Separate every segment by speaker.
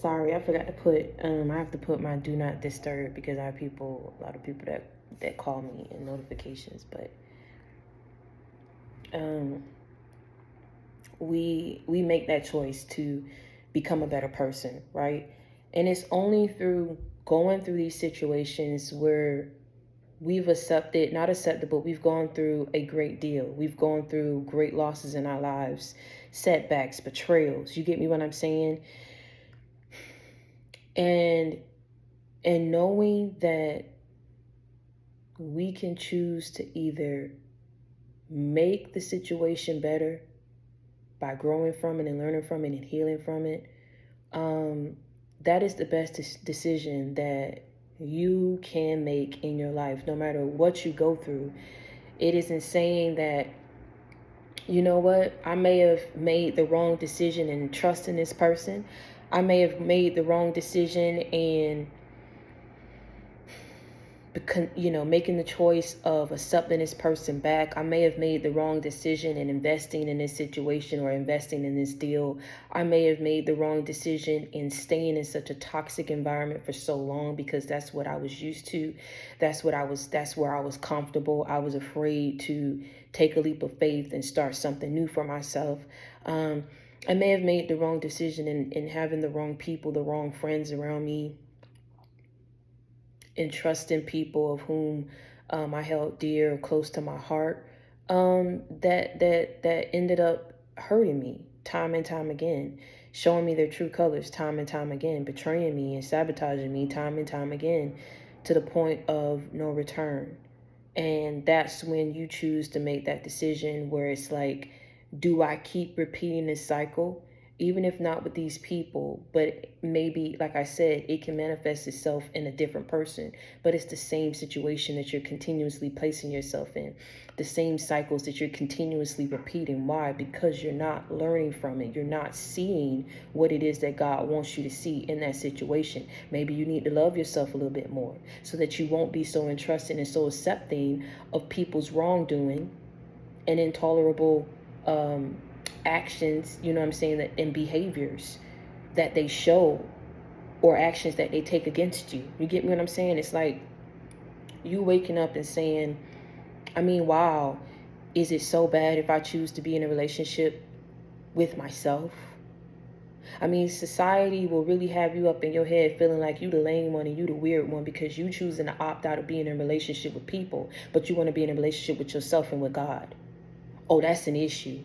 Speaker 1: sorry, I forgot to put, I have to put my do not disturb because I have a lot of people that call me in notifications, but we make that choice to become a better person, right? And it's only through going through these situations where we've not accepted, but we've gone through a great deal. We've gone through great losses in our lives, setbacks, betrayals. You get me what I'm saying? And knowing that we can choose to either make the situation better by growing from it and learning from it and healing from it, that is the best decision that you can make in your life, no matter what you go through. It isn't saying that, you know what, I may have made the wrong decision in trusting this person. I may have made the wrong decision in, making the choice of accepting this person back. I may have made the wrong decision in investing in this situation or investing in this deal. I may have made the wrong decision in staying in such a toxic environment for so long because that's what I was used to. That's where I was comfortable. I was afraid to take a leap of faith and start something new for myself. I may have made the wrong decision in having the wrong people, the wrong friends around me, and trusting people of whom I held dear, close to my heart, that ended up hurting me time and time again, showing me their true colors time and time again, betraying me and sabotaging me time and time again, to the point of no return. And that's when you choose to make that decision where it's like, do I keep repeating this cycle? Even if not with these people, but maybe, like I said, it can manifest itself in a different person, but it's the same situation that you're continuously placing yourself in, the same cycles that you're continuously repeating. Why? Because you're not learning from it. You're not seeing what it is that God wants you to see in that situation. Maybe you need to love yourself a little bit more so that you won't be so entrusting and so accepting of people's wrongdoing and intolerable actions, you know what I'm saying, and behaviors that they show, or actions that they take against you. You get me what I'm saying? It's like you waking up and saying, wow, is it so bad if I choose to be in a relationship with myself? Society will really have you up in your head feeling like you the lame one and you the weird one because you choosing to opt out of being in a relationship with people, but you want to be in a relationship with yourself and with God. Oh, that's an issue.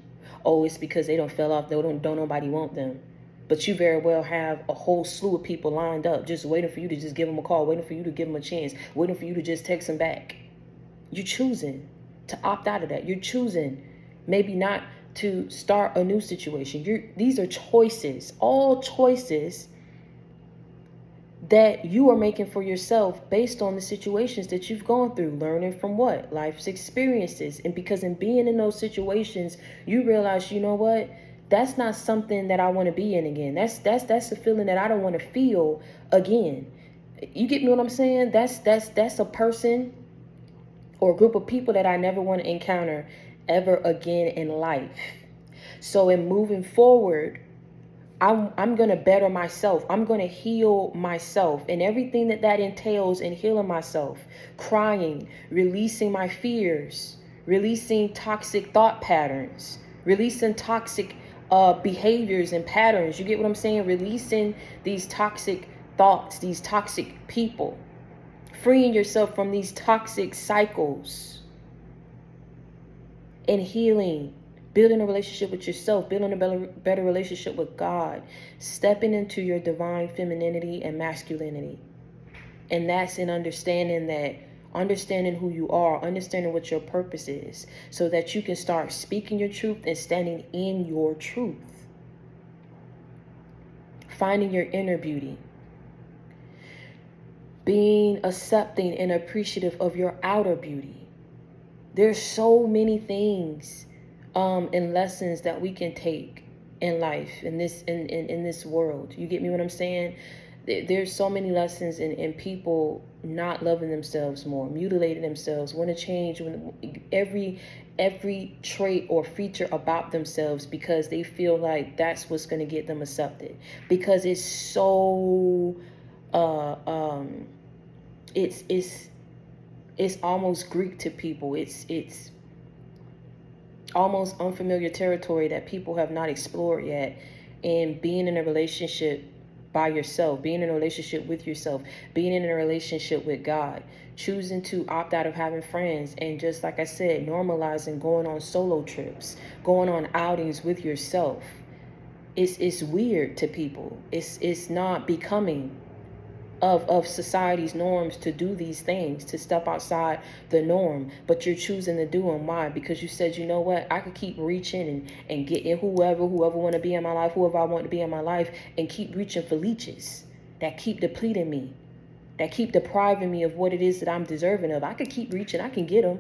Speaker 1: Oh, it's because they don't fell off. Don't nobody want them. But you very well have a whole slew of people lined up just waiting for you to just give them a call, waiting for you to give them a chance, waiting for you to just text them back. You're choosing to opt out of that. You're choosing maybe not to start a new situation. These are choices, all choices that you are making for yourself based on the situations that you've gone through, learning from what? Life's experiences. And because in being in those situations, you realize, you know what? That's not something that I want to be in again. That's a feeling that I don't want to feel again. You get me what I'm saying? That's a person or a group of people that I never want to encounter ever again in life. So in moving forward, I'm going to better myself. I'm going to heal myself and everything that entails in healing myself. Crying, releasing my fears, releasing toxic thought patterns, releasing toxic behaviors and patterns. You get what I'm saying? Releasing these toxic thoughts, these toxic people, freeing yourself from these toxic cycles and healing. Building a relationship with yourself, building a better relationship with God, stepping into your divine femininity and masculinity. And that's in understanding who you are, understanding what your purpose is, so that you can start speaking your truth and standing in your truth. Finding your inner beauty. Being accepting and appreciative of your outer beauty. There's so many things and lessons that we can take in life, in this world. You get me what I'm saying? there's so many lessons in people not loving themselves more, mutilating themselves, want to change every trait or feature about themselves because they feel like that's what's going to get them accepted, because it's so it's almost Greek to people. It's almost unfamiliar territory that people have not explored yet. And being in a relationship by yourself, being in a relationship with yourself, being in a relationship with God, choosing to opt out of having friends, and just like I said, normalizing going on solo trips, going on outings with yourself. It's weird to people. It's not becoming of society's norms to do these things, to step outside the norm, but you're choosing to do them. Why? Because you said, you know what, I could keep reaching and getting whoever want to be in my life, whoever I want to be in my life, and keep reaching for leeches that keep depleting me, that keep depriving me of what it is that I'm deserving of. I could keep reaching, I can get them.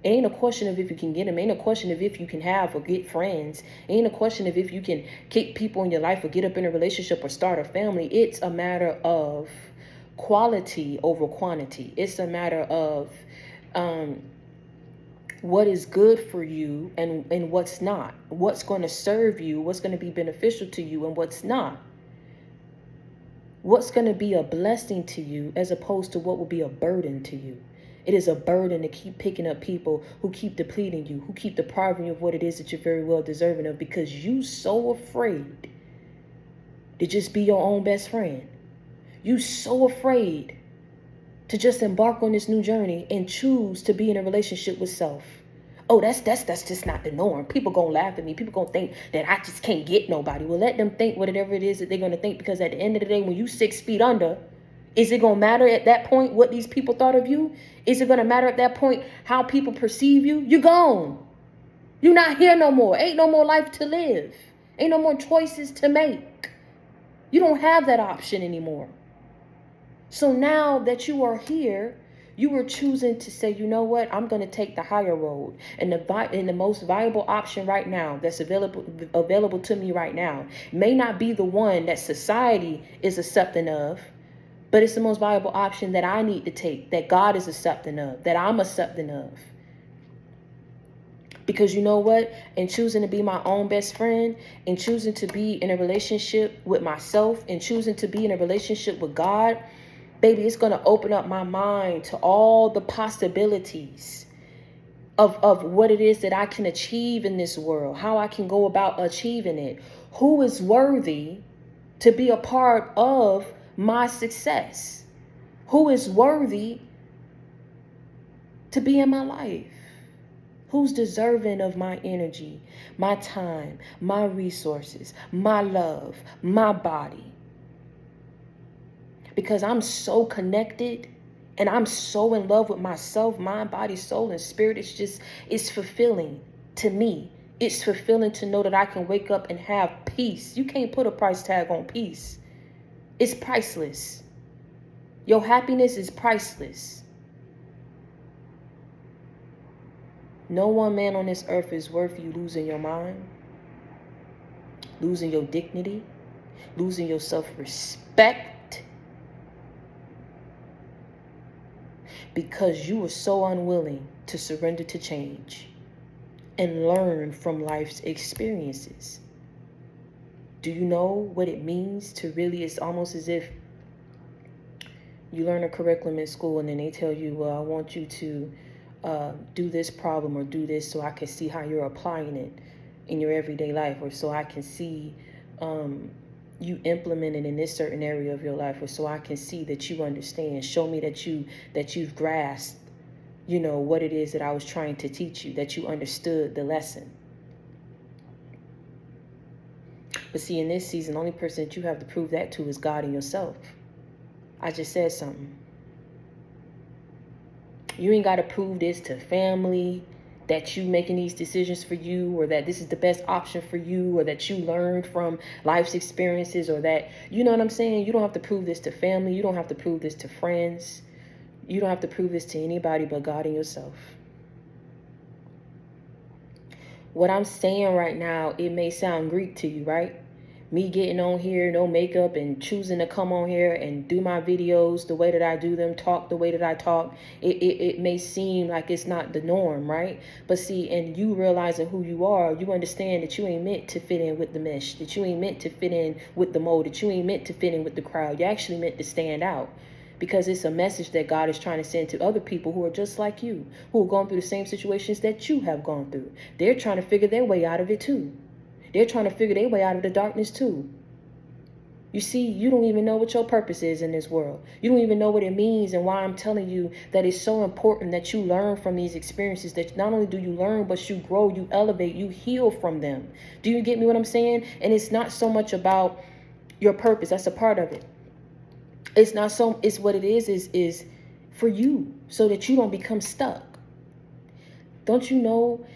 Speaker 1: It ain't a question of if you can get them. It ain't a question of if you can have or get friends. It ain't a question of if you can kick people in your life or get up in a relationship or start a family. It's a matter of quality over quantity. It's a matter of what is good for you and what's not. What's going to serve you, what's going to be beneficial to you, and what's not. What's going to be a blessing to you as opposed to what will be a burden to you. It is a burden to keep picking up people who keep depleting you, who keep depriving you of what it is that you're very well deserving of, because you so afraid to just be your own best friend. You so afraid to just embark on this new journey and choose to be in a relationship with self. Oh, that's just not the norm. People gonna laugh at me. People gonna think that I just can't get nobody. Well, let them think whatever it is that they're gonna think, because at the end of the day, when you 6 feet under, is it gonna matter at that point what these people thought of you? Is it gonna matter at that point how people perceive you? You're gone. You're not here no more. Ain't no more life to live. Ain't no more choices to make. You don't have that option anymore. So now that you are here, you are choosing to say, you know what, I'm going to take the higher road. And the most viable option right now that's available to me right now may not be the one that society is accepting of, but it's the most viable option that I need to take, that God is accepting of, that I'm accepting of. Because you know what? In choosing to be my own best friend, in choosing to be in a relationship with myself, in choosing to be in a relationship with God, baby, it's going to open up my mind to all the possibilities of what it is that I can achieve in this world, how I can go about achieving it, who is worthy to be a part of my success, who is worthy to be in my life, who's deserving of my energy, my time, my resources, my love, my body. Because I'm so connected and I'm so in love with myself, mind, body, soul, and spirit. It's fulfilling to me. It's fulfilling to know that I can wake up and have peace. You can't put a price tag on peace. It's priceless. Your happiness is priceless. No one man on this earth is worth you losing your mind, losing your dignity, losing your self-respect, because you were so unwilling to surrender to change and learn from life's experiences. Do you know what it means to really, it's almost as if you learn a curriculum in school and then they tell you, well, I want you to do this problem or do this so I can see how you're applying it in your everyday life, or so I can see you implement it in this certain area of your life, or so I can see that you understand. Show me that you've grasped, what it is that I was trying to teach you, that you understood the lesson. But see, in this season, the only person that you have to prove that to is God and yourself. I just said something. You ain't got to prove this to family, that you making these decisions for you, or that this is the best option for you, or that you learned from life's experiences, or that, you know what I'm saying? You don't have to prove this to family. You don't have to prove this to friends. You don't have to prove this to anybody but God and yourself. What I'm saying right now, it may sound Greek to you, right? me getting on here, no makeup, and choosing to come on here and do my videos the way that I do them, talk the way that I talk, it may seem like it's not the norm, right? But see, and you realizing who you are, you understand that you ain't meant to fit in with the mesh, that you ain't meant to fit in with the mold, that you ain't meant to fit in with the crowd. You're actually meant to stand out, because it's a message that God is trying to send to other people who are just like you, who are going through the same situations that you have gone through. They're trying to figure their way out of it too. They're trying to figure their way out of the darkness too. You see, you don't even know what your purpose is in this world. You don't even know what it means, and why I'm telling you that it's so important that you learn from these experiences, that not only do you learn, but you grow, you elevate, you heal from them. Do you get me what I'm saying? And it's not so much about your purpose. That's a part of it. It's not so, it's what it is for you, so that you don't become stuck. Don't you know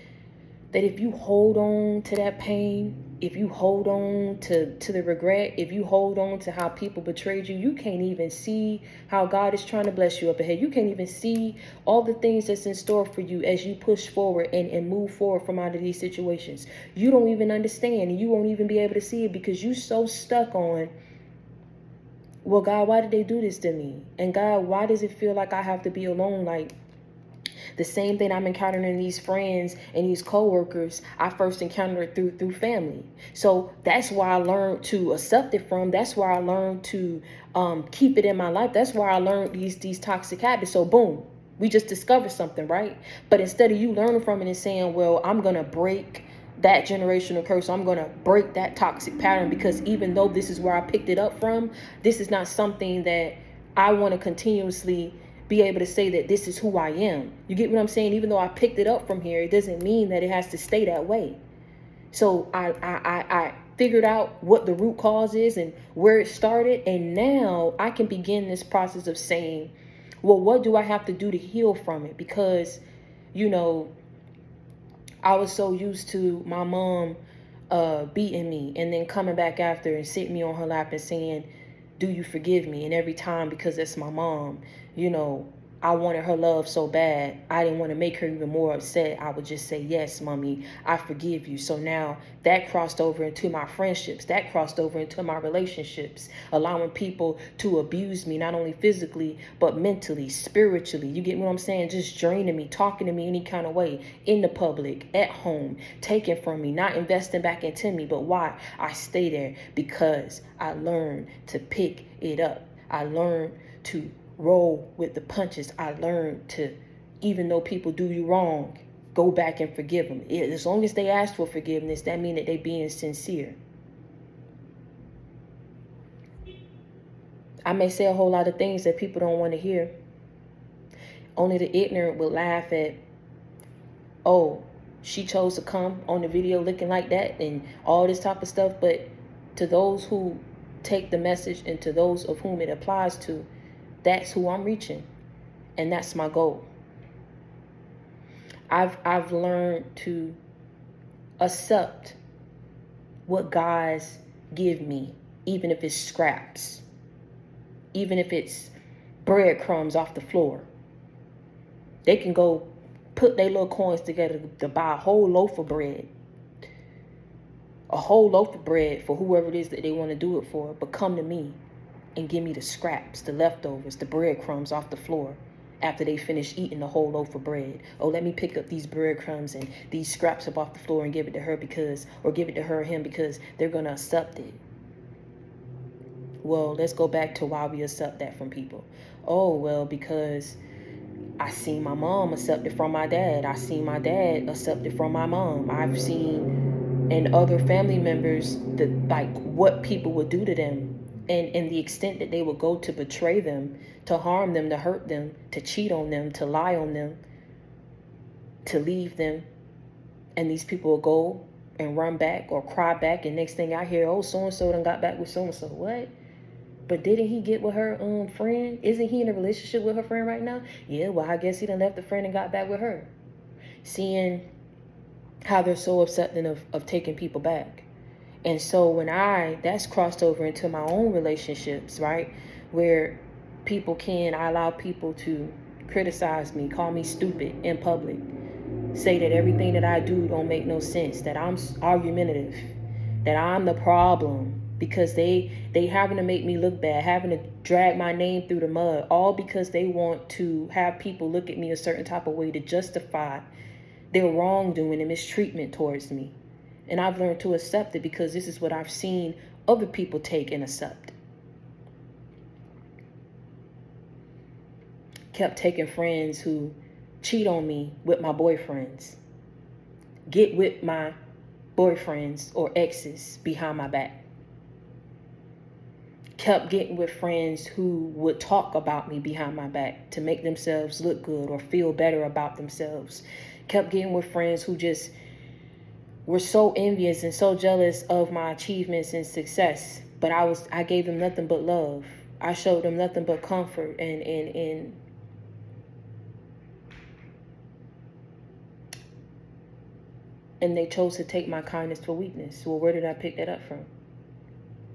Speaker 1: that if you hold on to that pain, if you hold on to the regret, if you hold on to how people betrayed you, you can't even see how God is trying to bless you up ahead. You can't even see all the things that's in store for you as you push forward and move forward from out of these situations. You don't even understand, and you won't even be able to see it, because you're so stuck on, well, God, why did they do this to me? And God, why does it feel like I have to be alone? Like, the same thing I'm encountering these friends and these co-workers, I first encountered it through family. So that's why I learned to accept it from. That's why I learned to keep it in my life. That's why I learned these toxic habits. So boom, we just discovered something, right? But instead of you learning from it and saying, well, I'm going to break that generational curse, I'm going to break that toxic pattern, because even though this is where I picked it up from, this is not something that I want to continuously be able to say that this is who I am. You get what I'm saying? Even though I picked it up from here, it doesn't mean that it has to stay that way. So I figured out what the root cause is and where it started. And now I can begin this process of saying, well, what do I have to do to heal from it? Because, you know, I was so used to my mom beating me and then coming back after and sitting me on her lap and saying, do you forgive me? And every time, because it's my mom, you know, I wanted her love so bad. I didn't want to make her even more upset. I would just say, yes, mommy, I forgive you. So now that crossed over into my friendships. That crossed over into my relationships, allowing people to abuse me, not only physically, but mentally, spiritually. You get what I'm saying? Just draining me, talking to me any kind of way, in the public, at home, taking from me, not investing back into me. But why? I stay there because I learned to pick it up. I learned to roll with the punches. I learned to, even though people do you wrong, go back and forgive them. As long as they ask for forgiveness, that means that they being sincere. I may say a whole lot of things that people don't want to hear. Only the ignorant will laugh at, oh, she chose to come on the video looking like that and all this type of stuff. But to those who take the message and to those of whom it applies to, that's who I'm reaching, and that's my goal. I've learned to accept what guys give me, even if it's scraps, even if it's breadcrumbs off the floor. They can go put their little coins together to buy a whole loaf of bread. A whole loaf of bread for whoever it is that they want to do it for, but come to me and give me the scraps, the leftovers, the breadcrumbs off the floor after they finish eating the whole loaf of bread. Oh, let me pick up these breadcrumbs and these scraps up off the floor and give it to her because, or give it to her or him because they're going to accept it. Well, let's go back to why we accept that from people. Oh, well, because I seen my mom accept it from my dad. I seen my dad accept it from my mom. I've seen and other family members that, like, what people would do to them. And the extent that they would go to betray them, to harm them, to hurt them, to cheat on them, to lie on them, to leave them. And these people will go and run back or cry back. And next thing I hear, oh, so-and-so done got back with so-and-so. What? But didn't he get with her friend? Isn't he in a relationship with her friend right now? Yeah, well, I guess he done left the friend and got back with her. Seeing how they're so accepting of taking people back. And so when that's crossed over into my own relationships, right? Where I allow people to criticize me, call me stupid in public, say that everything that I do don't make no sense, that I'm argumentative, that I'm the problem, because they having to make me look bad, having to drag my name through the mud, all because they want to have people look at me a certain type of way to justify their wrongdoing and mistreatment towards me. And I've learned to accept it because this is what I've seen other people take and accept. Kept taking friends who cheat on me with my boyfriends, get with my boyfriends or exes behind my back. Kept getting with friends who would talk about me behind my back to make themselves look good or feel better about themselves. Kept getting with friends who just were so envious and so jealous of my achievements and success. But I gave them nothing but love. I showed them nothing but comfort and they chose to take my kindness for weakness. Well, where did I pick that up from?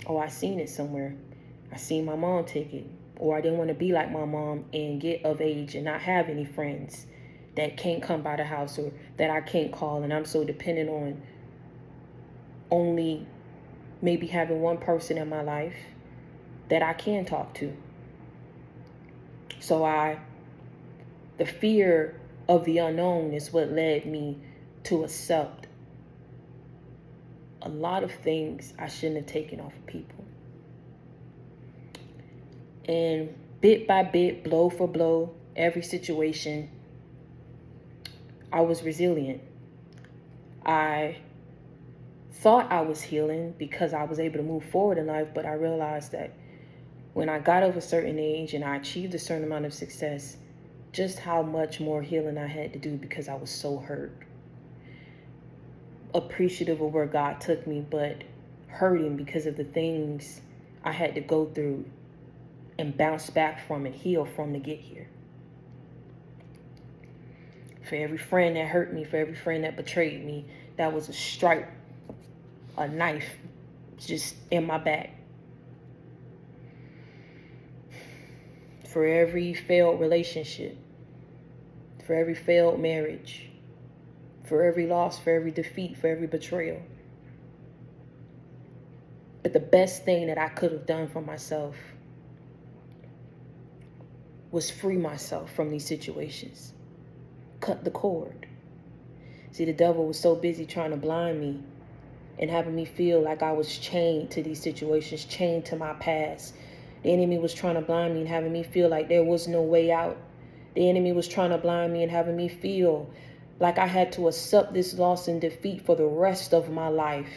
Speaker 1: Oh, I seen it somewhere. I seen my mom take it. Or I didn't want to be like my mom and get of age and not have any friends that can't come by the house or that I can't call. And I'm so dependent on only maybe having one person in my life that I can talk to. So the fear of the unknown is what led me to accept a lot of things I shouldn't have taken off of people. And bit by bit, blow for blow, every situation, I was resilient. I thought I was healing because I was able to move forward in life, but I realized that when I got of a certain age and I achieved a certain amount of success, just how much more healing I had to do because I was so hurt. Appreciative of where God took me, but hurting because of the things I had to go through and bounce back from and heal from to get here. For every friend that hurt me, for every friend that betrayed me, that was a stripe, a knife just in my back. For every failed relationship, for every failed marriage, for every loss, for every defeat, for every betrayal. But the best thing that I could have done for myself was free myself from these situations. Cut the cord. See, the devil was so busy trying to blind me and having me feel like I was chained to these situations, chained to my past. The enemy was trying to blind me and having me feel like there was no way out. The enemy was trying to blind me and having me feel like I had to accept this loss and defeat for the rest of my life.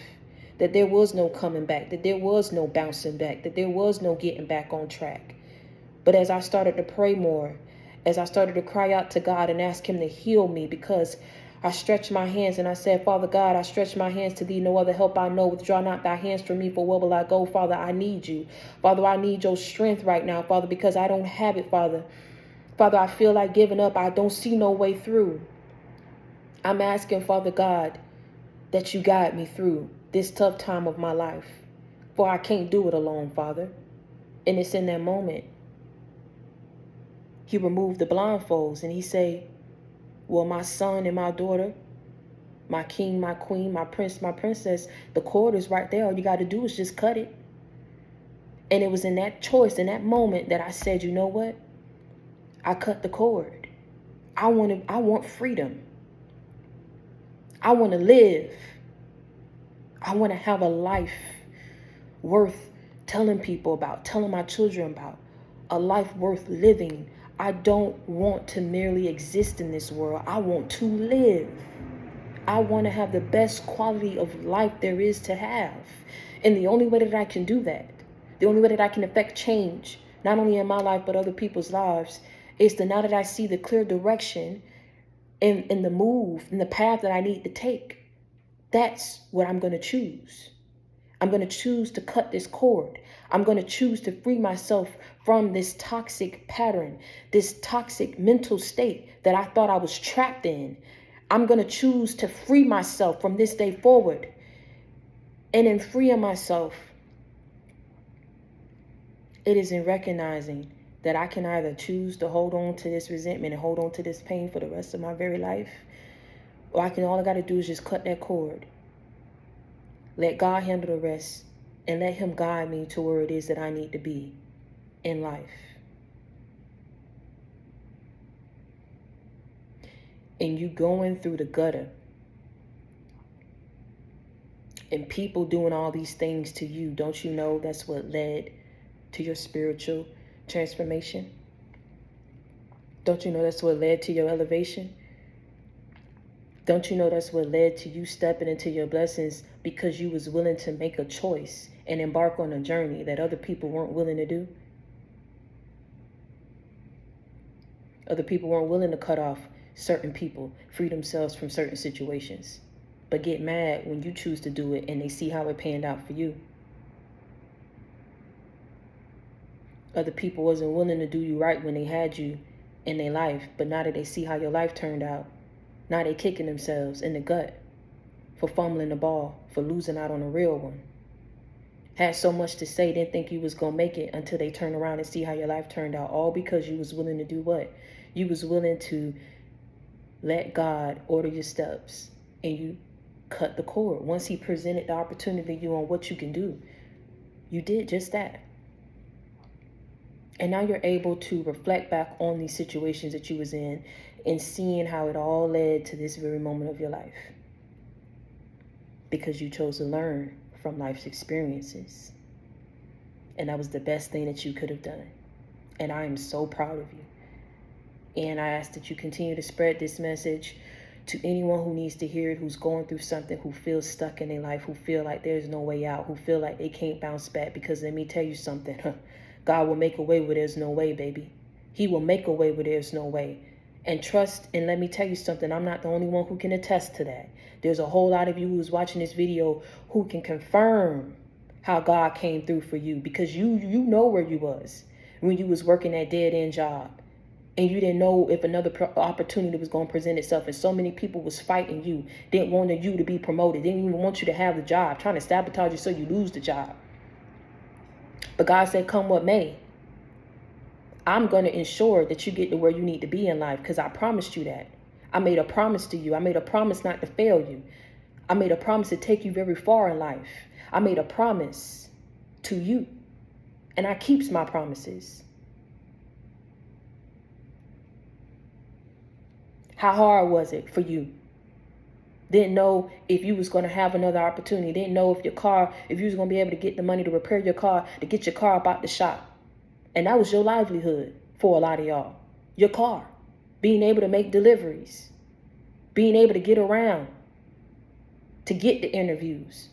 Speaker 1: That there was no coming back, that there was no bouncing back, that there was no getting back on track. But as I started to pray more, as I started to cry out to God and ask him to heal me, because I stretched my hands and I said, Father God, I stretch my hands to thee. No other help I know. Withdraw not thy hands from me, for where will I go? Father, I need you. Father, I need your strength right now, Father, because I don't have it, Father. Father, I feel like giving up. I don't see no way through. I'm asking, Father God, that you guide me through this tough time of my life, for I can't do it alone, Father. And it's in that moment he removed the blindfolds and he say, well, my son and my daughter, my king, my queen, my prince, my princess, the cord is right there. All you got to do is just cut it. And it was in that choice, in that moment, that I said, you know what? I cut the cord. I want freedom. I want to live. I want to have a life worth telling people about, telling my children about, a life worth living. I don't want to merely exist in this world. I want to live. I want to have the best quality of life there is to have. And the only way that I can do that, the only way that I can affect change, not only in my life, but other people's lives, is to, now that I see the clear direction and the move and the path that I need to take, that's what I'm going to choose. I'm going to choose to cut this cord. I'm going to choose to free myself from this toxic pattern, this toxic mental state that I thought I was trapped in. I'm going to choose to free myself from this day forward. And in freeing myself, it is in recognizing that I can either choose to hold on to this resentment and hold on to this pain for the rest of my very life, or all I got to do is just cut that cord. Let God handle the rest. and let him guide me to where it is that I need to be in life. And you going through the gutter and people doing all these things to you, don't you know that's what led to your spiritual transformation? Don't you know that's what led to your elevation? Don't you know that's what led to you stepping into your blessings, because you was willing to make a choice and embark on a journey that other people weren't willing to do? Other people weren't willing to cut off certain people, free themselves from certain situations, but get mad when you choose to do it and they see how it panned out for you. Other people wasn't willing to do you right when they had you in their life, but now that they see how your life turned out, now they kicking themselves in the gut for fumbling the ball, for losing out on a real one. Had so much to say, didn't think you was going to make it until they turn around and see how your life turned out. All because you was willing to do what? You was willing to let God order your steps, and you cut the cord. Once he presented the opportunity to you on what you can do, you did just that. And now you're able to reflect back on these situations that you was in and seeing how it all led to this very moment of your life. Because you chose to learn from life's experiences. And that was the best thing that you could have done. And I am so proud of you. And I ask that you continue to spread this message to anyone who needs to hear it, who's going through something, who feels stuck in their life, who feel like there's no way out, who feel like they can't bounce back. Because let me tell you something, God will make a way where there's no way, baby. He will make a way where there's no way. And trust, and let me tell you something, I'm not the only one who can attest to that. There's a whole lot of you who's watching this video who can confirm how God came through for you, because you know where you was when you was working that dead-end job. And you didn't know if another opportunity was going to present itself. And so many people was fighting you, didn't want you to be promoted, didn't even want you to have the job, trying to sabotage you so you lose the job. But God said, come what may, I'm going to ensure that you get to where you need to be in life, because I promised you that. I made a promise to you. I made a promise not to fail you. I made a promise to take you very far in life. I made a promise to you. And I keeps my promises. How hard was it for you? Didn't know if you was going to have another opportunity. Didn't know if you was going to be able to get the money to repair your car, to get your car up out the shop. And that was your livelihood for a lot of y'all. Your car. Being able to make deliveries. Being able to get around. To get the interviews.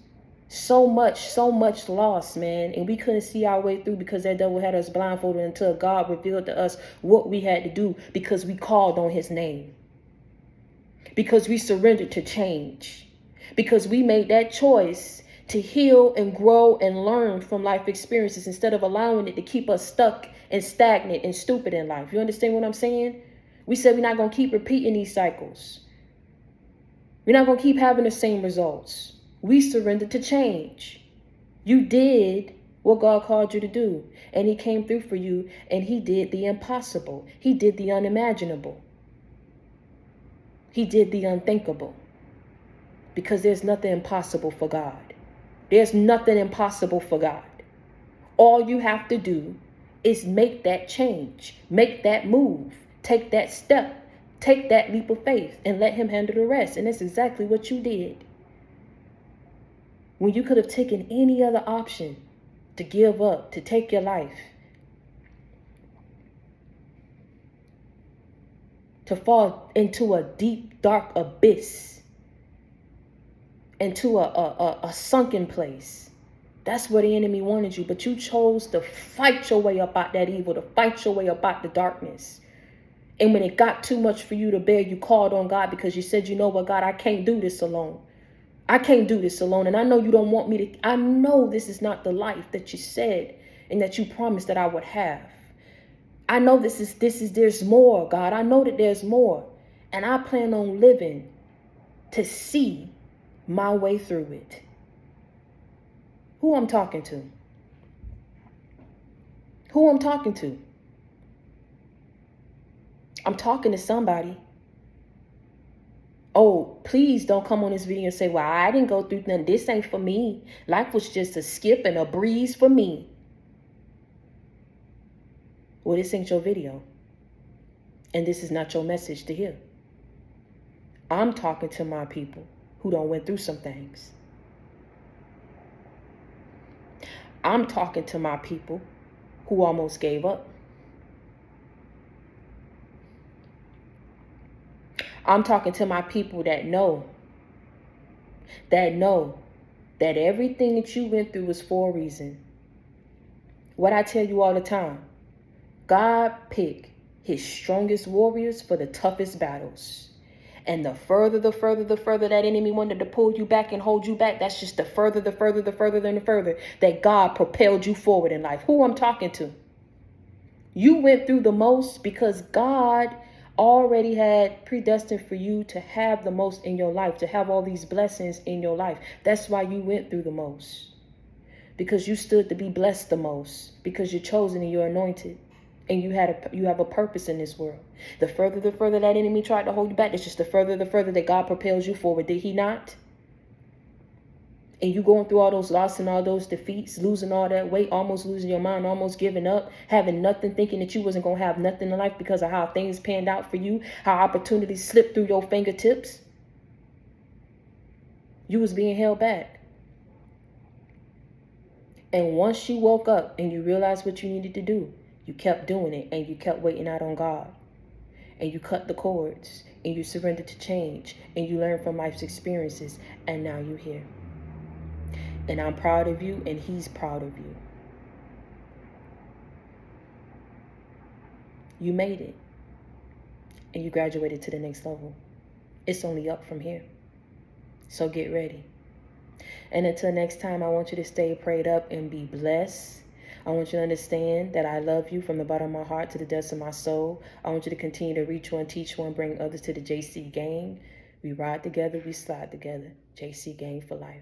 Speaker 1: So much loss, man. And we couldn't see our way through because that devil had us blindfolded until God revealed to us what we had to do, because we called on his name. Because we surrendered to change. Because we made that choice to heal and grow and learn from life experiences instead of allowing it to keep us stuck and stagnant and stupid in life. You understand what I'm saying? We said we're not going to keep repeating these cycles. We're not going to keep having the same results. We surrendered to change. You did what God called you to do. And he came through for you, and he did the impossible. He did the unimaginable. He did the unthinkable. Because there's nothing impossible for God. There's nothing impossible for God. All you have to do is make that change, make that move, take that step, take that leap of faith, and let him handle the rest. And that's exactly what you did. When you could have taken any other option to give up, to take your life, to fall into a deep, dark abyss, into a sunken place. That's where the enemy wanted you. But you chose to fight your way up out that evil, to fight your way up out the darkness. And when it got too much for you to bear, you called on God, because you said, you know what, God, I can't do this alone. I can't do this alone. And I know you don't want me to. I know this is not the life that you said and that you promised that I would have. I know there's more, God. I know that there's more. And I plan on living to see my way through it. Who I'm talking to? Who I'm talking to? I'm talking to somebody. Oh, please don't come on this video and say, well, I didn't go through nothing. This ain't for me. Life was just a skip and a breeze for me. Well, this ain't your video. And this is not your message to hear. I'm talking to my people who done went through some things. I'm talking to my people who almost gave up. I'm talking to my people that know that everything that you went through was for a reason. What I tell you all the time, God picked his strongest warriors for the toughest battles. And the further that enemy wanted to pull you back and hold you back, that's just the further that God propelled you forward in life. Who I'm talking to? You went through the most because God already had predestined for you to have the most in your life, to have all these blessings in your life. That's why you went through the most. Because you stood to be blessed the most. Because you're chosen and you're anointed. And you have a purpose in this world. The further that enemy tried to hold you back, it's just the further that God propels you forward. Did he not? And you going through all those losses and all those defeats, losing all that weight, almost losing your mind, almost giving up, having nothing, thinking that you wasn't going to have nothing in life because of how things panned out for you, how opportunities slipped through your fingertips. You was being held back. And once you woke up and you realized what you needed to do, you kept doing it and you kept waiting out on God. And you cut the cords and you surrendered to change and you learned from life's experiences, and now you're here. And I'm proud of you, and he's proud of you. You made it. And you graduated to the next level. It's only up from here. So get ready. And until next time, I want you to stay prayed up and be blessed. I want you to understand that I love you from the bottom of my heart to the depths of my soul. I want you to continue to reach one, teach one, bring others to the JC gang. We ride together, we slide together. JC gang for life.